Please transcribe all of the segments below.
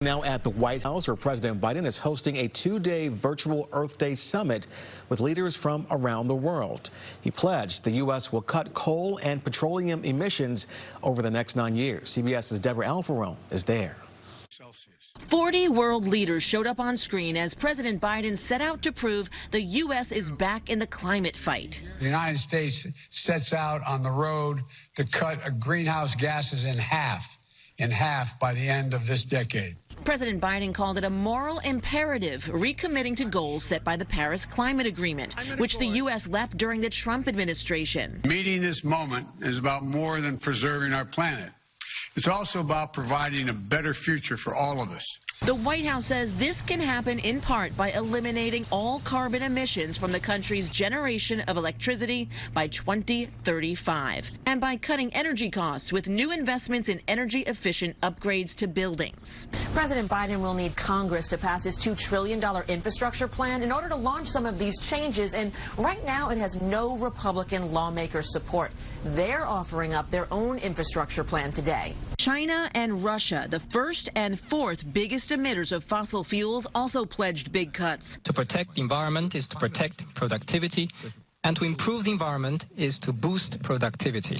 Now at the White House, where President Biden is hosting a two-day virtual Earth Day summit with leaders from around the world. He pledged the U.S. will cut coal and petroleum emissions over the next 9 years. CBS's Debra Alfarone is there. 40 world leaders showed up on screen as President Biden set out to prove the U.S. is back in the climate fight. The United States sets out on the road to cut greenhouse gases in half by the end of this decade. President Biden called it a moral imperative, recommitting to goals set by the Paris Climate Agreement, which the U.S. left during the Trump administration. Meeting this moment is about more than preserving our planet. It's also about providing a better future for all of us. The White House says this can happen in part by eliminating all carbon emissions from the country's generation of electricity by 2035 and by cutting energy costs with new investments in energy-efficient upgrades to buildings. President Biden will need Congress to pass his $2 trillion infrastructure plan in order to launch some of these changes, and right now it has no Republican lawmaker support. They're offering up their own infrastructure plan today. China and Russia, the first and fourth biggest emitters of fossil fuels, also pledged big cuts. To protect the environment is to protect productivity, and to improve the environment is to boost productivity.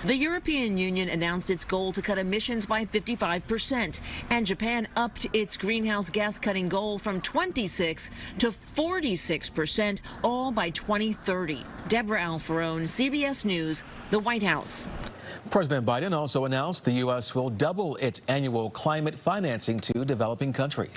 The European Union announced its goal to cut emissions by 55%, and Japan upped its greenhouse gas cutting goal from 26 to 46%, all by 2030. Debra Alfarone, CBS News, the White House. President Biden also announced the U.S. will double its annual climate financing to developing countries.